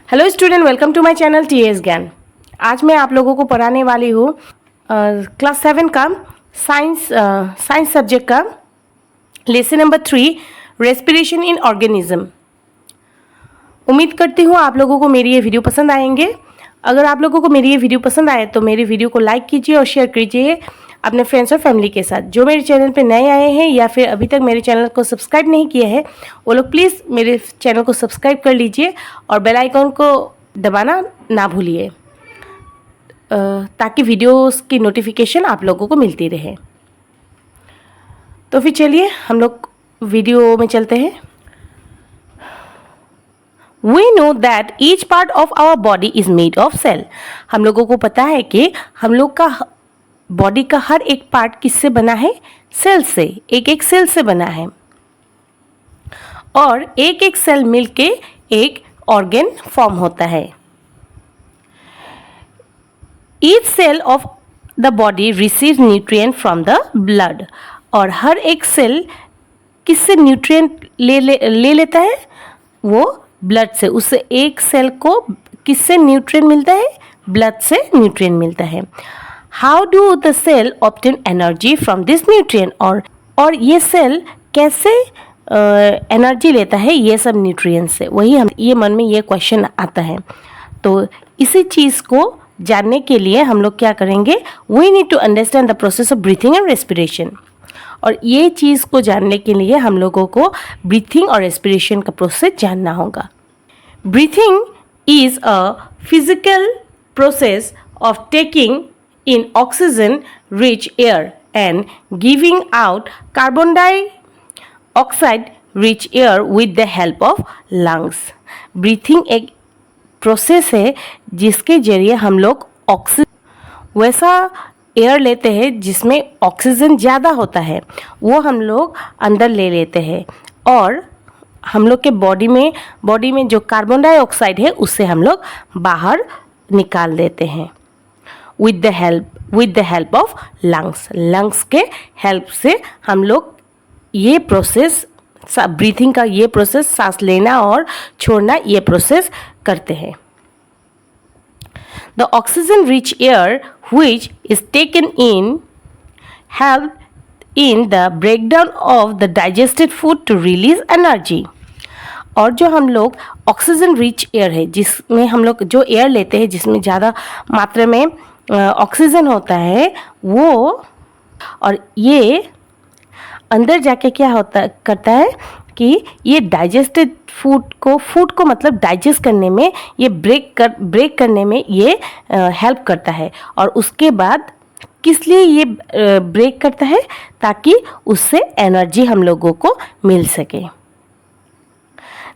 Hello student, welcome to my channel TS Gyan. आज मैं आप लोगों को पढ़ाने वाली हूँ क्लास 7 का साइंस सब्जेक्ट का lesson number 3 respiration in organism. उम्मीद करती हूँ आप लोगों को मेरी ये वीडियो पसंद आएंगे। अगर आप लोगों को मेरी ये वीडियो पसंद आए तो मेरी वीडियो को लाइक कीजिए और शेयर कीजिए अपने फ्रेंड्स और फैमिली के साथ। जो मेरे चैनल पे नए आए हैं या फिर अभी तक मेरे चैनल को सब्सक्राइब नहीं किया है वो लोग प्लीज़ मेरे चैनल को सब्सक्राइब कर लीजिए और बेल आइकन को दबाना ना भूलिए ताकि वीडियोस की नोटिफिकेशन आप लोगों को मिलती रहे। तो फिर चलिए हम लोग वीडियो में चलते हैं। We know that each part of our body is made of cell। हम लोगों को पता है कि हम लोग का बॉडी का हर एक पार्ट किससे बना है? सेल से, एक एक सेल से बना है और एक एक सेल मिलके एक ऑर्गन फॉर्म होता है। Each cell of the body receives nutrient from the blood। और हर एक सेल किससे न्यूट्रिएंट ले लेता है? वो ब्लड से। उससे एक सेल को किससे न्यूट्रिएंट मिलता है? ब्लड से न्यूट्रिएंट मिलता है। How do the cell obtain energy from this nutrient. और ये सेल कैसे एनर्जी लेता है ये सब न्यूट्रिएंट से? वही हम ये मन में ये क्वेश्चन आता है। तो इसी चीज़ को जानने के लिए हम लोग क्या करेंगे? We need to understand the process of breathing and respiration. और ये चीज़ को जानने के लिए हम लोगों को ब्रीथिंग और रेस्पिरेशन का प्रोसेस जानना होगा। Breathing is a physical process of taking in oxygen rich air and giving out carbon dioxide rich air with the help of lungs. Breathing एक प्रोसेस है जिसके जरिए हम लोग ऑक्सीजन वैसा एयर लेते हैं जिसमें ऑक्सीजन ज़्यादा होता है, वो हम लोग अंदर ले लेते हैं और हम लोग के बॉडी में जो कार्बन डाइऑक्साइड है उससे हम लोग बाहर निकाल देते हैं with the help of lungs के हेल्प से हम लोग ये प्रोसेस ब्रीथिंग का ये प्रोसेस सांस लेना और छोड़ना ये प्रोसेस करते हैं। The oxygen rich air which is taken in help in the breakdown of the digested food to release energy। और जो हम लोग ऑक्सीजन रिच एयर है जिसमें हम लोग जो एयर लेते हैं जिसमें ज़्यादा मात्रा में ऑक्सीजन होता है वो और ये अंदर जाके क्या करता है कि ये डाइजेस्टेड फूड को मतलब डाइजेस्ट करने में ये ब्रेक करने में ये हेल्प करता है। और उसके बाद किस लिए ये ब्रेक करता है? ताकि उससे एनर्जी हम लोगों को मिल सके।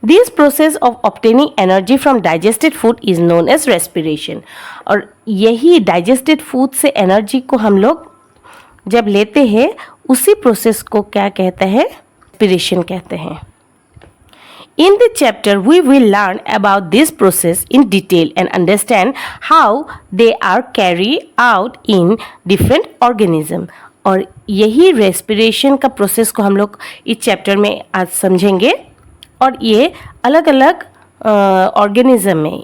This process of obtaining energy from digested food is known as respiration. और यही डाइजेस्टेड फूड से एनर्जी को हम लोग जब लेते हैं उसी प्रोसेस को क्या कहते हैं? रेस्पिरेशन कहते हैं। In the chapter we will learn about this process in detail and understand how they are carried out in different organism। और यही रेस्पिरेशन का प्रोसेस को हम लोग इस चैप्टर में आज समझेंगे और ये अलग अलग ऑर्गेनिज्म में,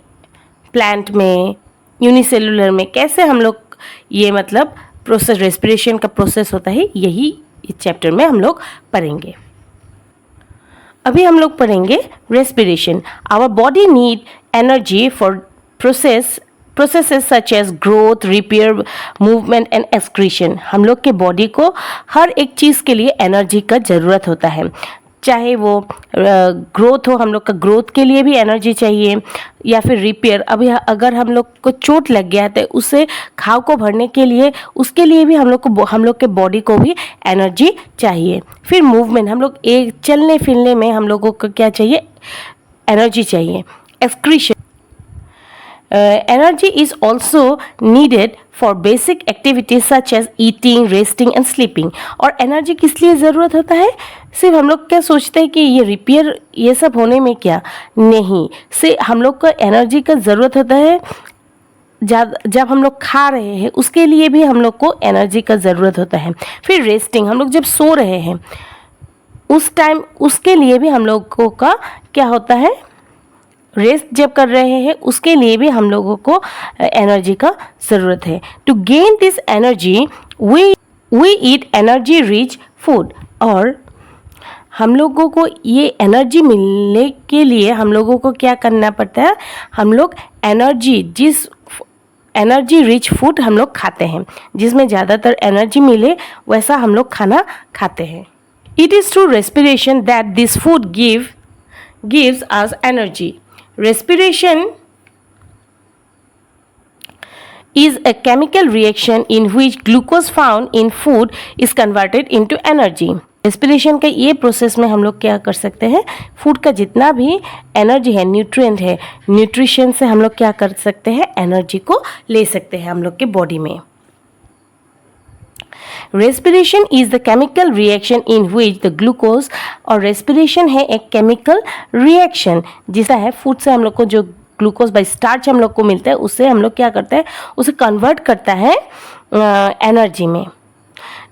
प्लांट में, यूनिसेलुलर में कैसे हम लोग ये मतलब प्रोसेस रेस्पिरेशन का प्रोसेस होता है यही इस चैप्टर में हम लोग पढ़ेंगे। अभी हम लोग पढ़ेंगे respiration. Our body need energy for processes such as growth, repair, movement and excretion. हम लोग के बॉडी को हर एक चीज़ के लिए एनर्जी का ज़रूरत होता है, चाहे वो ग्रोथ हो, हम लोग का ग्रोथ के लिए भी एनर्जी चाहिए, या फिर रिपेयर, अभी अगर हम लोग को चोट लग गया है तो उससे घाव को भरने के लिए उसके लिए भी हम लोग के बॉडी को भी एनर्जी चाहिए। फिर मूवमेंट, हम लोग एक चलने फिरने में हम लोगों को क्या चाहिए? एनर्जी चाहिए। Excretion, energy is also needed for basic activities such as eating, resting and sleeping। और एनर्जी किस लिए ज़रूरत होता है? सिर्फ हम लोग क्या सोचते हैं कि ये रिपेयर ये सब होने में क्या नहीं, से हम लोग को एनर्जी का ज़रूरत होता है जब हम लोग खा रहे हैं उसके लिए भी हम लोग को एनर्जी का ज़रूरत होता है। फिर रेस्टिंग, हम लोग जब सो रहे हैं उस टाइम उसके लिए भी हम लोगों का क्या होता है? रेस्ट जब कर रहे हैं उसके लिए भी हम लोगों को एनर्जी का ज़रूरत है. To gain this energy we eat energy rich food. और हम लोगों को ये एनर्जी मिलने के लिए हम लोगों को क्या करना पड़ता है, हम लोग एनर्जी रिच फूड हम लोग खाते हैं, जिसमें ज़्यादातर एनर्जी मिले वैसा हम लोग खाना खाते हैं. It is through respiration that this food gives us energy. Respiration is a chemical reaction in which glucose found in food is converted into energy. Respiration के ये प्रोसेस में हम लोग क्या कर सकते हैं, फूड का जितना भी एनर्जी है, न्यूट्रिएंट है, न्यूट्रिशन से हम लोग क्या कर सकते हैं, एनर्जी को ले सकते हैं हम लोग के बॉडी में. Respiration is the chemical reaction in which the glucose. और रेस्पिरेशन है एक केमिकल रिएक्शन जिसका है फूड से हम लोग को जो ग्लूकोज बाई स्टार्च हम लोग को मिलता है उससे हम लोग क्या करते हैं, उसे कन्वर्ट करता है एनर्जी में.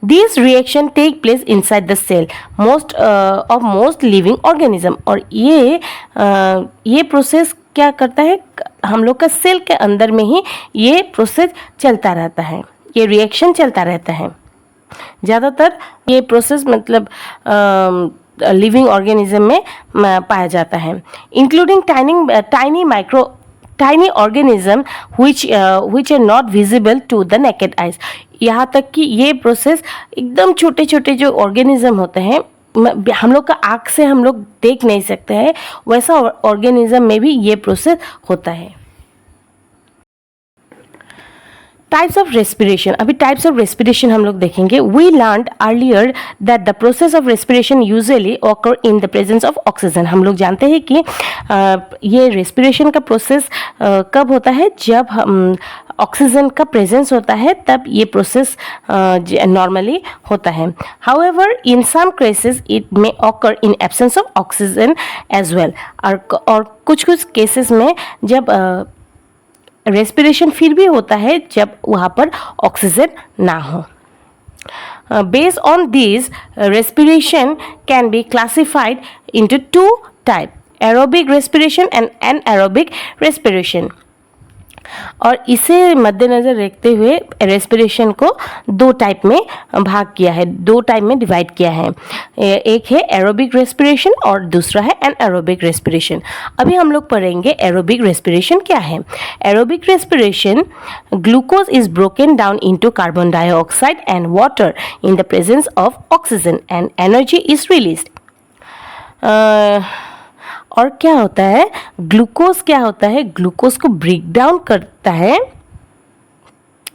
This reaction take place inside the cell most living organism. और ये प्रोसेस क्या करता है, हम लोग का सेल के अंदर में ही ये प्रोसेस चलता रहता है, ये रिएक्शन चलता रहता है. ज़्यादातर ये प्रोसेस मतलब लिविंग ऑर्गेनिज्म में पाया जाता है, including tiny organism which are not visible to the naked eyes. यहाँ तक कि ये प्रोसेस एकदम छोटे छोटे जो ऑर्गेनिज्म होते हैं हम लोग का आँख से हम लोग देख नहीं सकते हैं, वैसा ऑर्गेनिज्म में भी ये प्रोसेस होता है. Types of respiration. अभी टाइप्स ऑफ रेस्पिरेशन हम लोग देखेंगे. We learned earlier that the process of respiration usually occur in the presence of oxygen. हम लोग जानते हैं कि ये रेस्पिरेशन का प्रोसेस कब होता है, जब ऑक्सीजन का प्रेजेंस होता है तब ये प्रोसेस नॉर्मली होता है. However in some cases it may occur in absence of oxygen as well. और कुछ केसेस में जब रेस्पिरेशन फिर भी होता है जब वहाँ पर ऑक्सीजन ना हो. Based on this respiration can be classified into 2 type, aerobic respiration and anaerobic respiration. और इसे मद्देनज़र रखते हुए रेस्पिरेशन को 2 टाइप में भाग किया है, 2 टाइप में डिवाइड किया है. एक है एरोबिक रेस्पिरेशन और दूसरा है एनएरोबिक रेस्पिरेशन. अभी हम लोग पढ़ेंगे एरोबिक रेस्पिरेशन क्या है. Aerobic respiration, glucose is broken down into carbon dioxide and water in the presence of oxygen and energy is released. और क्या होता है, ग्लूकोज क्या होता है, ग्लूकोज को ब्रेक डाउन करता है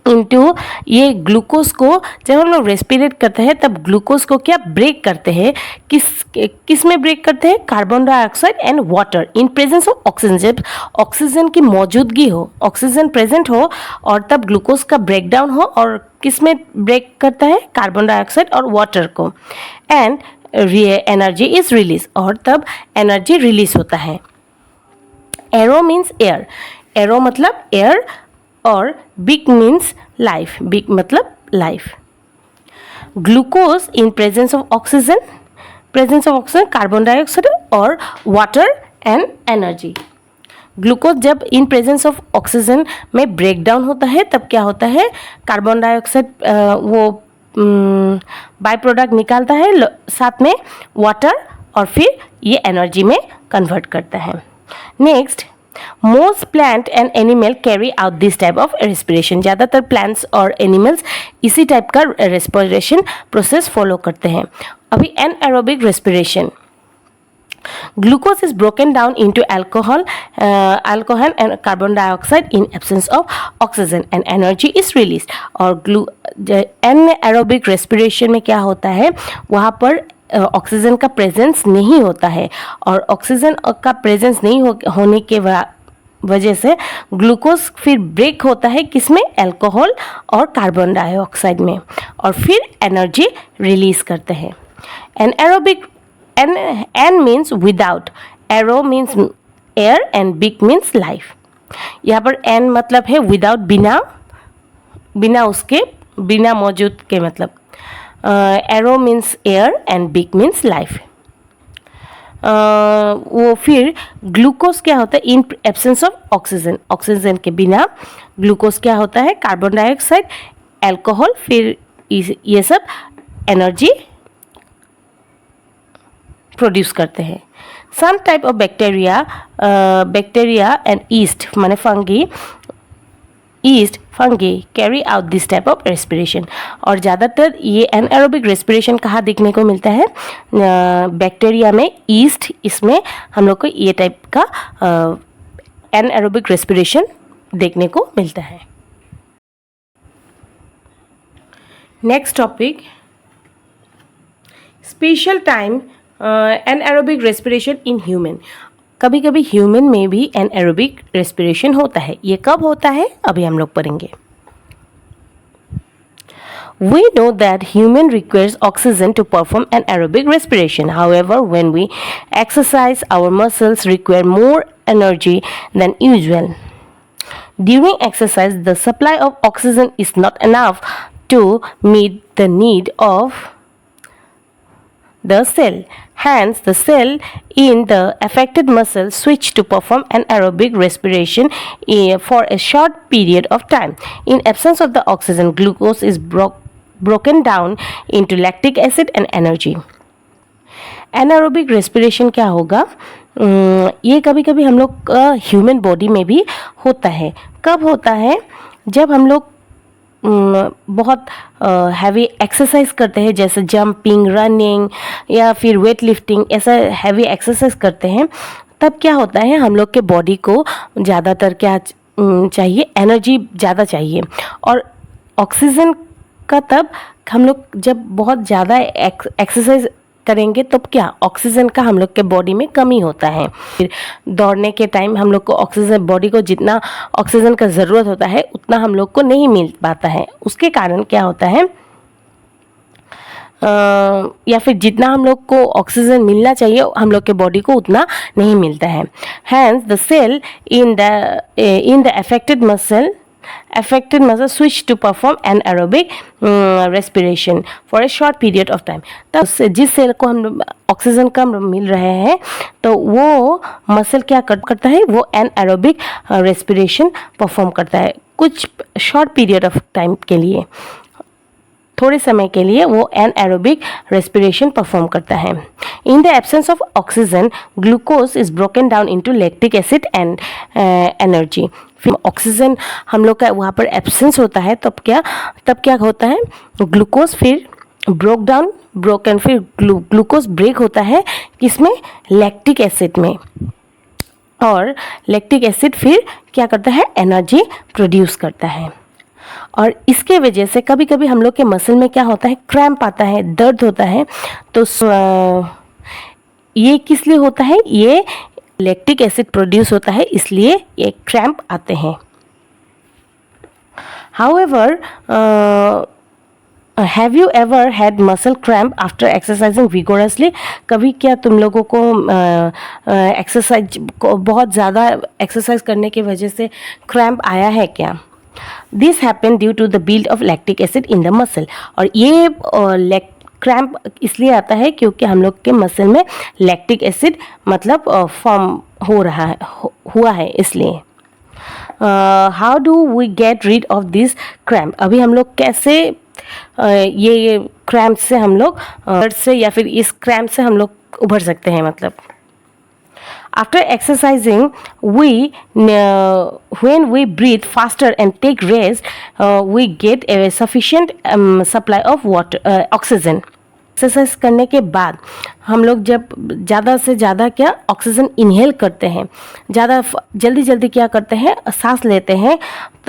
इनटू, ये ग्लूकोज को जब हम लोग रेस्पिरेट करते हैं तब ग्लूकोज को क्या ब्रेक करते हैं, किस में ब्रेक करते हैं, carbon dioxide and water in presence of oxygen. जब ऑक्सीजन की मौजूदगी हो, ऑक्सीजन प्रेजेंट हो और तब ग्लूकोज का ब्रेक डाउन हो, और किस में ब्रेक करता है, कार्बन डाइऑक्साइड और वाटर को. एंड एनर्जी इज रिलीज, और तब एनर्जी रिलीज होता है. एरो मीन्स एयर, एरो मतलब एयर, और बिग मीन्स लाइफ, बिग मतलब life. Glucose in presence of oxygen, carbon dioxide और वाटर एंड एनर्जी. ग्लूकोज जब इन प्रेजेंस ऑफ ऑक्सीजन में ब्रेक डाउन होता है तब क्या होता है, कार्बन डाइऑक्साइड वो बाय प्रोडक्ट निकालता है, साथ में वाटर, और फिर ये एनर्जी में कन्वर्ट करता है. Next, most plant and animal carry out this type of respiration. ज़्यादातर प्लांट्स और एनिमल्स इसी टाइप का रेस्पिरेशन प्रोसेस फॉलो करते हैं. अभी anaerobic respiration, glucose is broken down into alcohol and carbon dioxide in absence of oxygen and energy is released. और anaerobic respiration में क्या होता है, वहाँ पर ऑक्सीजन का प्रेजेंस नहीं होता है, और ऑक्सीजन का प्रेजेंस नहीं होने के वजह से ग्लूकोज फिर ब्रेक होता है किसमें, अल्कोहल और कार्बन डाइऑक्साइड में, और फिर एनर्जी रिलीज करते हैं. Anaerobic, N means without, arrow means air and big means life. यहाँ पर N मतलब है without, बिना उसके, बिना मौजूद के मतलब. arrow means air and big means life. वो फिर ग्लूकोज क्या होता है in absence of oxygen, oxygen के बिना ग्लूकोज क्या होता है कार्बन डाइऑक्साइड, एल्कोहल, फिर ये सब एनर्जी प्रोड्यूस करते हैं। Some type of bacteria and yeast माने fungi carry out this type of respiration. और ज़्यादातर ये एनएरोबिक रेस्पिरेशन कहाँ देखने को मिलता है, बैक्टीरिया में, ईस्ट, इसमें हम लोग को ये टाइप का एनएरोबिक रेस्पिरेशन देखने को मिलता है। Next topic, special time anaerobic respiration in human. कभी कभी ह्यूमन में भी एनएरोबिक रेस्पिरेशन होता है। ये कब होता है अभी हम लोग पढ़ेंगे। We know that human requires oxygen to perform anaerobic respiration. However, when we exercise, our muscles require more energy than usual. During exercise, the supply of oxygen is not enough to meet the need of the cell. Hence, the cell in the affected muscle switch to perform anaerobic respiration for a short period of time. In absence of the oxygen, glucose is broken down into lactic acid and energy. Anaerobic respiration क्या होगा, ये कभी कभी हम लोग human body में भी होता है। कब होता है, जब हम लोग बहुत हैवी एक्सरसाइज करते हैं, जैसे जंपिंग, रनिंग या फिर वेट लिफ्टिंग, ऐसा हैवी एक्सरसाइज करते हैं, तब क्या होता है हम लोग के बॉडी को ज़्यादातर क्या चाहिए, एनर्जी ज़्यादा चाहिए। और ऑक्सीजन का तब हम लोग जब बहुत ज़्यादा एक्सरसाइज करेंगे तब क्या ऑक्सीजन का हम लोग के बॉडी में कमी होता है। फिर दौड़ने के टाइम हम लोग को ऑक्सीजन, बॉडी को जितना ऑक्सीजन का ज़रूरत होता है उतना हम लोग को नहीं मिल पाता है। उसके कारण क्या होता है, या फिर जितना हम लोग को ऑक्सीजन मिलना चाहिए हम लोग के बॉडी को उतना नहीं मिलता है। Hence the cell in the affected muscle switch to perform anaerobic respiration for a short period of time. तब जिस सेल को हम ऑक्सीजन कम मिल रहे हैं तो वो मसल क्या करता है, वो एनएरोबिक रेस्पिरेशन परफॉर्म करता है कुछ शॉर्ट पीरियड ऑफ टाइम के लिए, थोड़े समय के लिए वो एनएरोबिक रेस्पिरेशन परफॉर्म करता है। In the absence of oxygen, glucose is broken down into lactic acid and energy. फिर ऑक्सीजन हम लोग का वहाँ पर एब्सेंस होता है, तब क्या होता है, ग्लूकोज फिर ब्रोकन फिर ग्लूकोज ब्रेक होता है किसमें, लैक्टिक एसिड में। और लैक्टिक एसिड फिर क्या करता है, एनर्जी प्रोड्यूस करता है। और इसके वजह से कभी कभी हम लोग के मसल में क्या होता है, क्रैम्प आता है, दर्द होता है। तो ये किस लिए होता है, ये लैक्टिक एसिड प्रोड्यूस होता है, इसलिए ये क्रैम्प आते हैं। However, have you ever had muscle cramp after exercising vigorously? कभी क्या तुम लोगों को एक्सरसाइज बहुत ज़्यादा एक्सरसाइज करने की वजह से क्रैम्प आया है क्या? This happen due to the build of lactic acid in the muscle. और ये क्रैम्प इसलिए आता है क्योंकि हम लोग के मसल में लैक्टिक एसिड मतलब फॉर्म हुआ है इसलिए। How do we get rid of this cramp? अभी हम लोग कैसे ये क्रैम्प से हम लोग से या फिर इस क्रैम्प से हम लोग उभर सकते हैं, मतलब after exercising when we breathe faster and take rest, we get a sufficient supply of oxygen. Exercise करने के बाद हम लोग जब ज़्यादा से ज़्यादा क्या ऑक्सीजन इनहेल करते हैं, ज़्यादा जल्दी क्या करते हैं, सांस लेते हैं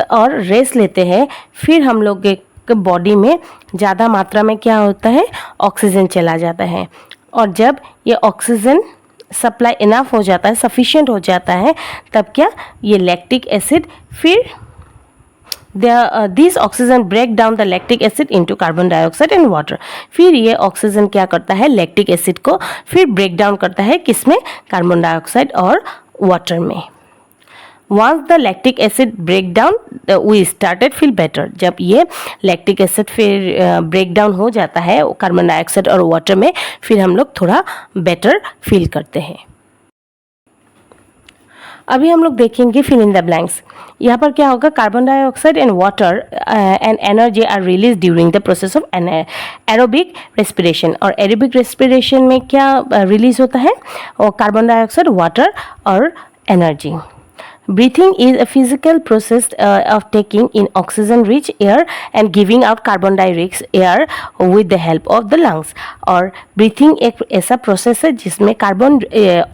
और रेस्ट लेते हैं, फिर हम लोग के बॉडी में ज़्यादा मात्रा में क्या होता है, ऑक्सीजन चला जाता है। और जब ये ऑक्सीजन सप्लाई इनफ हो जाता है, सफिशिएंट हो जाता है, तब क्या ये लैक्टिक एसिड फिर this oxygen break down the lactic acid into carbon dioxide and water. फिर ये ऑक्सीजन क्या करता है, लैक्टिक एसिड को फिर ब्रेक डाउन करता है किसमें, कार्बन डाइऑक्साइड और वाटर में। Once the lactic acid break down we started feel better. जब ये लैक्टिक एसिड फिर ब्रेक डाउन हो जाता है कार्बन डाइऑक्साइड और वाटर में, फिर हम लोग थोड़ा बेटर फील करते हैं। अभी हम लोग देखेंगे फिल इन द ब्लैंक्स। यहाँ पर क्या होगा, carbon dioxide and water and energy are release during the process of aerobic respiration. और एरोबिक रेस्पिरेशन में क्या रिलीज होता है, और कार्बन डाइऑक्साइड, वाटर और energy. Breathing is a physical process of taking in oxygen-rich air and giving out carbon dioxide air with the help of the lungs। और breathing एक ऐसा प्रोसेस है जिसमें कार्बन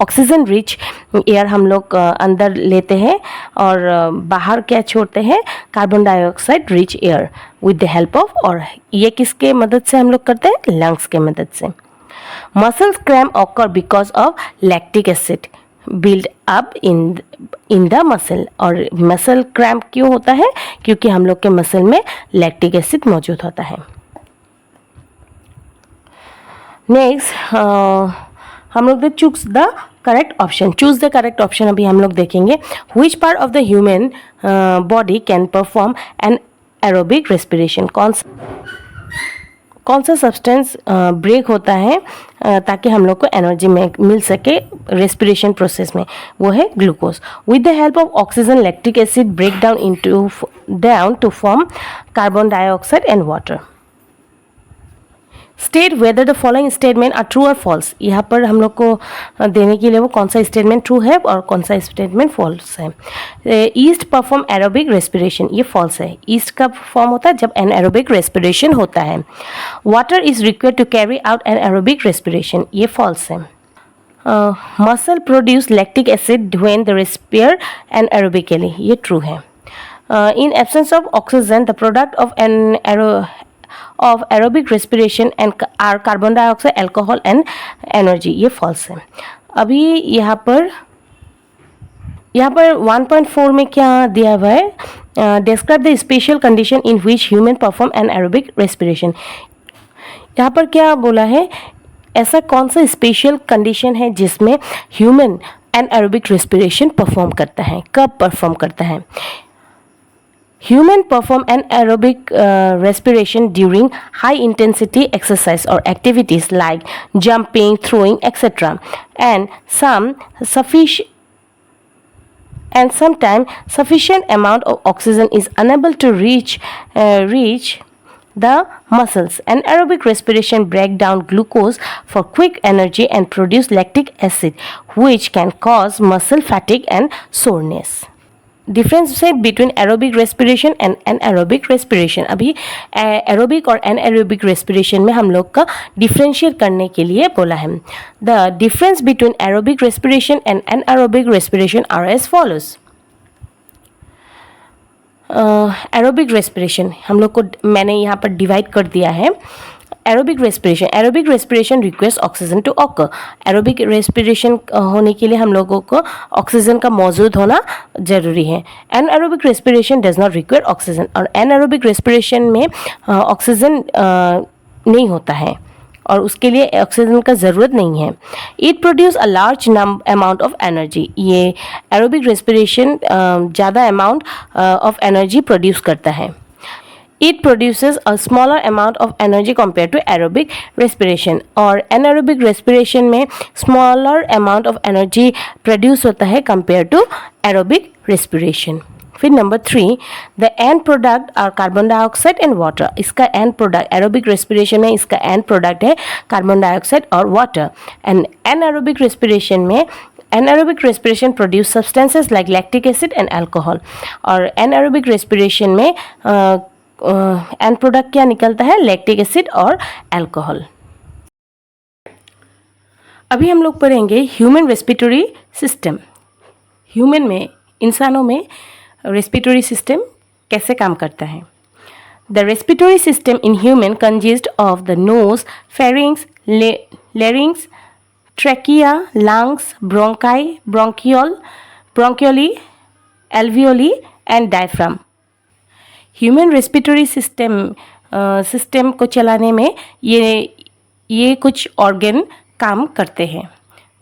ऑक्सीजन रिच एयर हम लोग अंदर लेते हैं और बाहर क्या छोड़ते हैं, carbon dioxide rich air with the help of, और ये किसके मदद से हम लोग करते हैं, लंग्स के मदद से। Muscles cramp occur because of lactic acid build up in the muscle. और मसल क्रैम्प क्यों होता है, क्योंकि हम लोग के मसल में लैक्टिक एसिड मौजूद होता है। नेक्स्ट हम लोग choose the correct option. Choose the correct option अभी हम लोग देखेंगे। Which part of the human body can perform an aerobic respiration. कौन सा सब्सटेंस ब्रेक होता है ताकि हम लोग को एनर्जी मिल सके रेस्पिरेशन प्रोसेस में, वो है glucose. With the help of oxygen lactic acid break down to form carbon dioxide and water. State whether the following statement are true और फॉल्स। यहाँ पर हम लोग को देने के लिए वो कौन सा स्टेटमेंट ट्रू है और कौन सा स्टेटमेंट फॉल्स है। ईस्ट परफॉर्म एरोबिक रेस्पिरेशन, ये फॉल्स है। ईस्ट कब फॉर्म होता है, जब एन एरोबिक रेस्पिरेशन होता है। Water is required to carry out anaerobic respiration, ये फॉल्स है। Muscle produce lactic acid when the respire anaerobically, ये ट्रू है। In absence of oxygen the product of aerobic respiration and are carbon dioxide, alcohol and energy, ये false है। अभी यहाँ पर 1.4 में क्या दिया हुआ है, describe the special condition in which human perform an aerobic respiration. यहाँ पर क्या बोला है, ऐसा कौन सा स्पेशल कंडीशन है जिसमें human anaerobic respiration perform करता है, कब परफॉर्म करता है। Human perform an aerobic respiration during high intensity exercise or activities like jumping, throwing, etc. And sometimes sufficient amount of oxygen is unable to reach the muscles. An aerobic respiration break down glucose for quick energy and produce lactic acid, which can cause muscle fatigue and soreness. Differentiate between aerobic respiration and anaerobic respiration. अभी aerobic और anaerobic respiration में हम लोग का differentiate करने के लिए बोला है। The difference between aerobic respiration and anaerobic respiration are as follows. Aerobic respiration हम लोग को मैंने यहाँ पर डिवाइड कर दिया है। Aerobic respiration request oxygen to occur. Aerobic respiration होने के लिए हम लोगों को ऑक्सीजन का मौजूद होना जरूरी है। Anaerobic respiration does not require oxygen, और एनएरोबिक रेस्पिरेशन में ऑक्सीजन नहीं होता है और उसके लिए ऑक्सीजन का ज़रूरत नहीं है। It produce a large amount of energy. ये एरोबिक रेस्पिरेशन ज़्यादा अमाउंट ऑफ एनर्जी प्रोड्यूस करता है। It produces a smaller amount of energy compared to aerobic respiration, और anaerobic respiration में smaller amount of energy produce होता है compared to aerobic respiration। फिर number 3, the end product are carbon dioxide and water. इसका end product aerobic respiration में इसका end product है carbon dioxide और वाटर। एंड एनारोबिक रेस्पिरेशन में anaerobic respiration produce substances like lactic acid and alcohol, और anaerobic respiration में and product क्या निकलता है, लैक्टिक एसिड और अल्कोहल। अभी हम लोग पढ़ेंगे ह्यूमन रेस्पिरेटरी सिस्टम। ह्यूमन में, इंसानों में रेस्पिरेटरी सिस्टम कैसे काम करता है। The respiratory system in human consist of the nose, pharynx, larynx, trachea, lungs, bronchi, bronchioles, alveoli and diaphragm. Human respiratory system को चलाने में ये कुछ ऑर्गन काम करते हैं,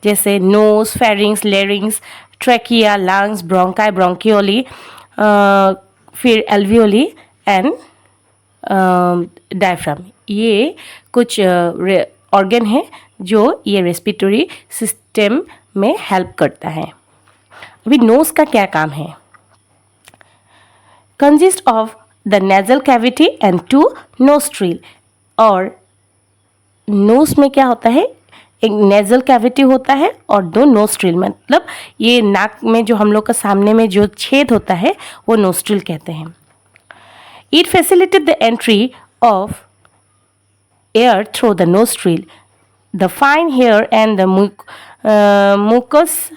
जैसे nose, pharynx, larynx, trachea, lungs, bronchi, bronchioles, फिर एल्वियोली एंड डायफ्राम। ये कुछ ऑर्गन है जो ये रेस्पिरेटरी सिस्टम में हेल्प करता है। अभी नोज का क्या काम है? Consist of the nasal cavity and 2 nostril. और नोज में क्या होता है? एक नेजल कैविटी होता है और 2 नोस्ट्रिल, मतलब ये नाक में जो हम लोग का सामने में जो छेद होता है वो नोस्ट्रिल कहते हैं। It facilitate the entry of air through the nostril. The fine hair and the mucous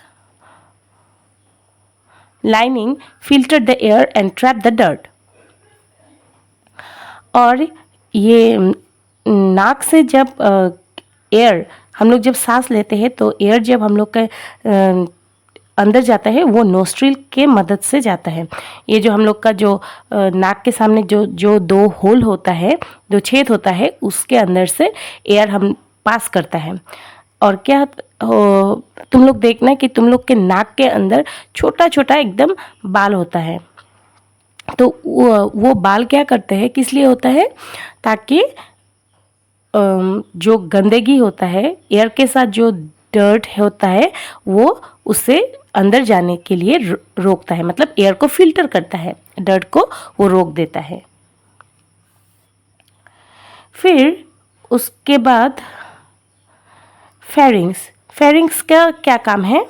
lining filter the air and trap the dirt। और ये नाक से जब एयर हम लोग जब सांस लेते हैं तो एयर जब हम लोग का अंदर जाता है वो नोस्ट्रिल के मदद से जाता है। ये जो हम लोग का जो नाक के सामने जो 2 होल होता है, 2 छेद होता है, उसके अंदर से एयर हम पास करता है। और क्या तुम लोग देखना कि तुम लोग के नाक के अंदर छोटा छोटा एकदम बाल होता है, तो वो बाल क्या करते हैं, किस लिए होता है? ताकि जो गंदगी होता है, एयर के साथ जो डर्ट होता है, वो उससे अंदर जाने के लिए रोकता है, मतलब एयर को फिल्टर करता है, डर्ट को वो रोक देता है। फिर उसके बाद फेरिंग्स का क्या काम है?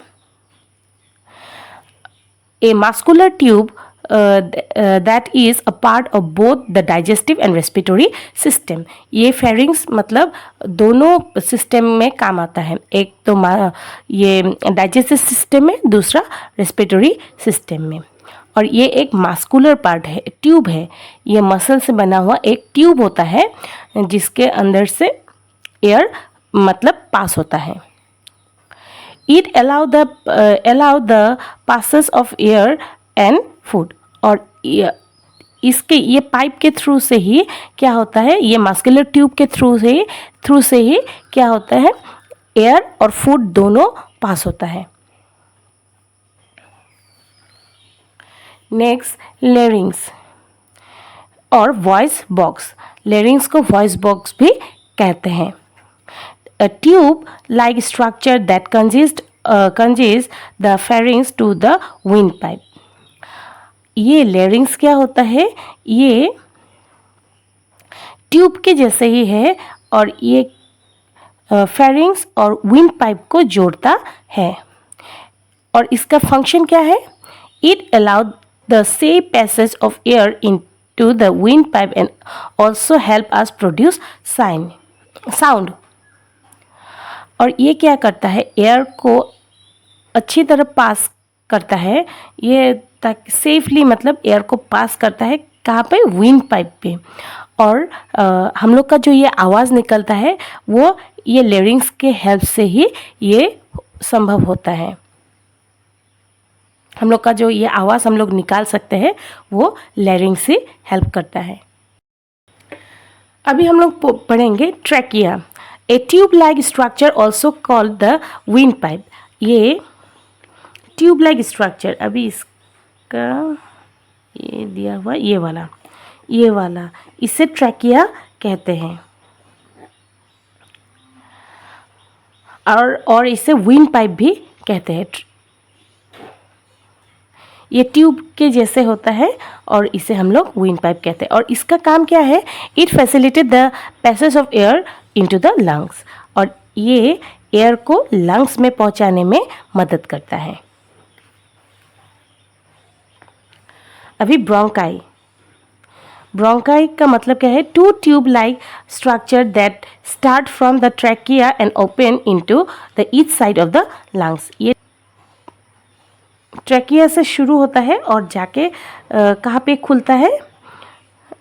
A muscular tube that is a part of both the digestive and respiratory system। ये फेरिंग्स मतलब दोनों सिस्टम में काम आता है। एक तो ये डाइजेस्टिव सिस्टम में, दूसरा रेस्पिरेटरी सिस्टम में। और ये एक मास्कुलर पार्ट है, ट्यूब है। ये मसल से बना हुआ एक ट्यूब होता है जिसके अंदर से एयर मतलब पास होता है। It allow the passes of air and food। और इसके ये पाइप के थ्रू से ही क्या होता है, ये मस्कुलर ट्यूब के थ्रू से ही क्या होता है, एयर और फूड दोनों पास होता है। नेक्स्ट, लेरिंग्स और वॉइस बॉक्स। लेरिंग्स को वॉइस बॉक्स भी कहते हैं। A tube like structure that conveys the pharynx to the windpipe। ये लेरिंग्स क्या होता है? ये ट्यूब के जैसे ही है और ये फेरिंग्स और विंड पाइप को जोड़ता है। और इसका फंक्शन क्या है? It allow the safe passage of air into the wind pipe and also help us produce sound. और ये क्या करता है? एयर को अच्छी तरह पास करता है, ये ताकि सेफली, मतलब एयर को पास करता है कहाँ पे? विंड पाइप पे। और हम लोग का जो ये आवाज़ निकलता है वो ये लेरिंग्स के हेल्प से ही ये संभव होता है। हम लोग का जो ये आवाज़ हम लोग निकाल सकते हैं वो लेरिंग्स से हेल्प करता है। अभी हम लोग पढ़ेंगे trachea, A tube like structure also called the wind pipe. ये ट्यूब लाइक स्ट्रक्चर, अभी इसका ये दिया हुआ ये वाला इसे ट्रैकिया कहते हैं। और इसे विंड पाइप भी कहते हैं। ये ट्यूब के जैसे होता है और इसे हम लोग विंड पाइप कहते हैं। और इसका काम क्या है? It facilitate the passage of air into the lungs. और ये एयर को लंग्स में पहुंचाने में मदद करता है। अभी ब्रोंकाई का मतलब क्या है? 2 tube like structure that start from the trachea and open into the each side of the lungs. ये ट्रैकिया से शुरू होता है और जाके कहाँ पे खुलता है?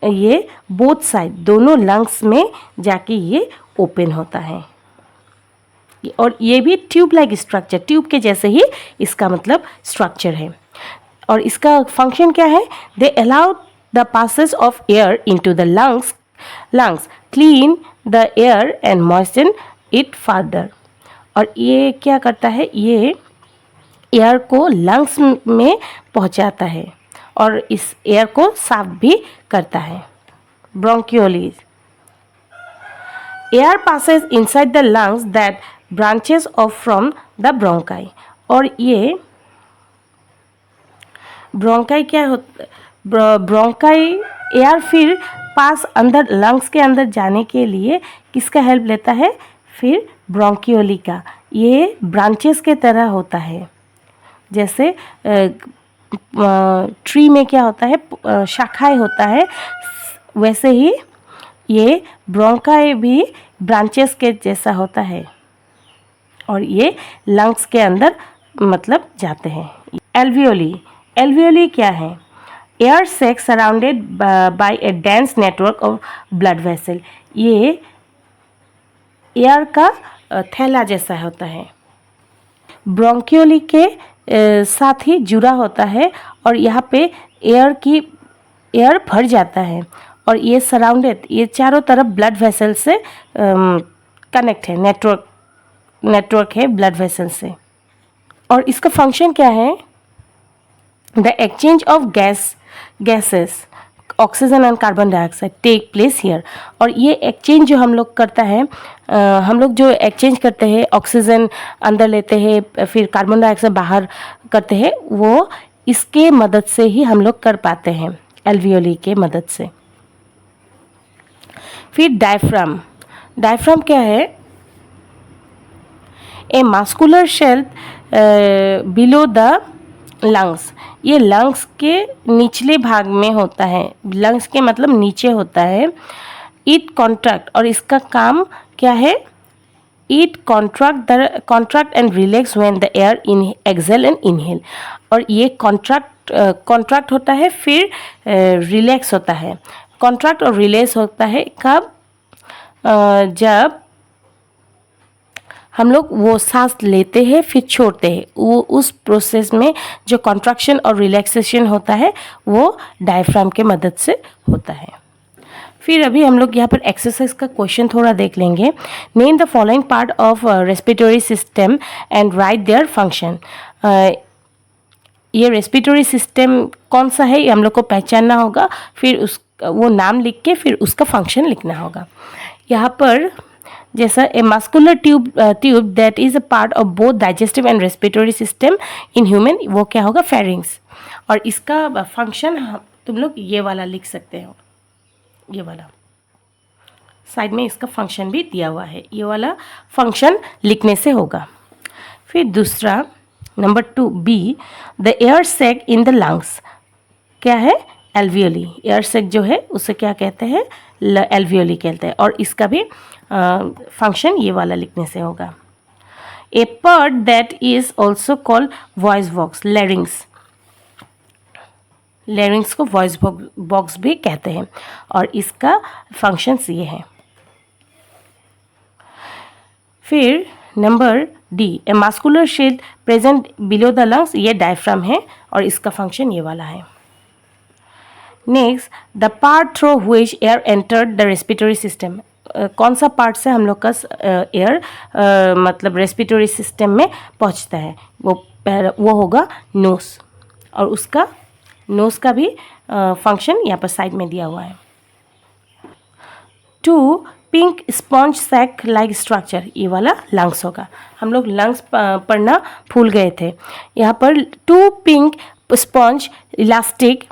ये बोथ साइड, दोनों लंग्स में जाके ये ओपन होता है। और ये भी ट्यूब लाइक स्ट्रक्चर, ट्यूब के जैसे ही इसका मतलब स्ट्रक्चर है। और इसका फंक्शन क्या है? They allow the passage of air into the lungs clean the air and moisten it further. और ये क्या करता है? ये एयर को लंग्स में पहुंचाता है और इस एयर को साफ भी करता है। Bronchioles, air passes inside the lungs that branches off from the bronchi. और ये ब्रोंकाई क्या होता, ब्रोंकाई एयर फिर पास अंदर लंग्स के अंदर जाने के लिए किसका हेल्प लेता है, फिर ब्रोंकियोली का। ये ब्रांचेस के तरह होता है, जैसे ट्री में क्या होता है, शाखाएं होता है, वैसे ही ये ब्रोंकाई भी ब्रांचेस के जैसा होता है और ये लंग्स के अंदर मतलब जाते हैं। एल्वियोली, एल्वियोली क्या है, air sac surrounded by a dense network of blood vessel. ये एयर का थैला जैसा होता है, ब्रोंकियोली के साथ ही जुड़ा होता है और यहाँ पे एयर भर जाता है और ये सराउंडेड, ये चारों तरफ ब्लड वेसल से कनेक्ट है, नेटवर्क है ब्लड वेसल से। और इसका फंक्शन क्या है, the exchange of gases oxygen and carbon dioxide take place here. और ये एक्सचेंज जो हम लोग करता है, हम लोग जो एक्सचेंज करते हैं, ऑक्सीजन अंदर लेते हैं फिर कार्बन डाइऑक्साइड बाहर करते हैं, वो इसके मदद से ही हम लोग कर पाते हैं, एल्वियोली के मदद से। फिर डायफ्राम, डायफ्राम क्या है, a muscular shell below the lungs. ये लंग्स के निचले भाग में होता है, लंग्स के मतलब नीचे होता है। इट कॉन्ट्रैक्ट, और इसका काम क्या है, it contract and relax when the air in exhale and inhale. और ये कॉन्ट्रैक्ट होता है फिर रिलैक्स होता है। कॉन्ट्रैक्ट और रिलैक्स होता है कब, जब हम लोग वो सांस लेते हैं फिर छोड़ते हैं, वो उस प्रोसेस में जो कॉन्ट्रैक्शन और रिलैक्सेशन होता है वो डायफ्राम के मदद से होता है। फिर अभी हम लोग यहाँ पर एक्सरसाइज का क्वेश्चन थोड़ा देख लेंगे। Name the following part of respiratory system and right their function. ये रेस्पिरेटरी सिस्टम कौन सा है ये हम लोग को पहचानना होगा, फिर वो नाम लिख के फिर उसका फंक्शन लिखना होगा। यहाँ पर जैसा a muscular tube that is a part of both digestive and respiratory system in human, वो क्या होगा, फेरिंग्स। और इसका फंक्शन तुम लोग ये वाला लिख सकते हो, ये वाला साइड में इसका फंक्शन भी दिया हुआ है, ये वाला फंक्शन लिखने से होगा। फिर दूसरा number 2 B, the air sac in the lungs क्या है, एल्वियोली। एयर सैक जो है उसे क्या कहते हैं, एल्वियोली कहते हैं। और इसका भी फंक्शन ये वाला लिखने से होगा। A part that is also called voice box, larynx. Larynx को वॉइस बॉक्स भी कहते हैं और इसका फंक्शंस ये है। फिर number D, A muscular shield present below the lungs, ये डायफ्राम है और इसका फंक्शन ये वाला है। Next, the part through which air entered the respiratory system, कौन सा पार्ट से हम लोग का एयर मतलब रेस्पिरेटरी सिस्टम में पहुंचता है, वो होगा नोस। और उसका नोस का भी फंक्शन यहाँ पर साइड में दिया हुआ है। 2 pink sponge sac like structure, ये वाला लंग्स होगा। हम लोग लंग्स पढ़ना भूल गए थे। यहाँ पर 2 pink sponge elastic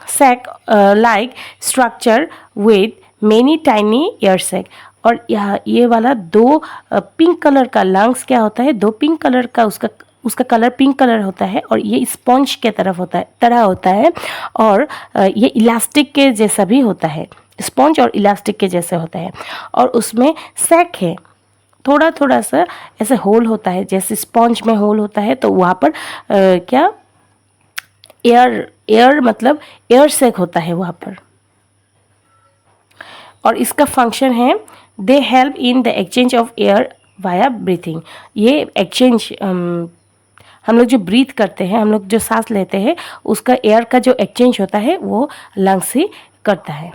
sac like structure with many tiny air sac. और यहाँ ये वाला 2 पिंक कलर का लंग्स क्या होता है, 2 पिंक कलर का उसका कलर पिंक कलर होता है और ये स्पॉन्ज के तरह होता है और ये इलास्टिक के जैसा भी होता है, स्पॉन्ज और इलास्टिक के जैसे होता है। और उसमें सैक है, थोड़ा थोड़ा सा ऐसे होल होता है, जैसे स्पॉन्ज में होल होता है तो वहाँ पर क्या एयर मतलब एयर सैक होता है वहाँ पर। और इसका फंक्शन है they help in the exchange of air via breathing. ये एक्सचेंज हम लोग जो ब्रीथ करते हैं, हम लोग जो सांस लेते हैं, उसका एयर का जो एक्सचेंज होता है वो लंग्स ही करता है।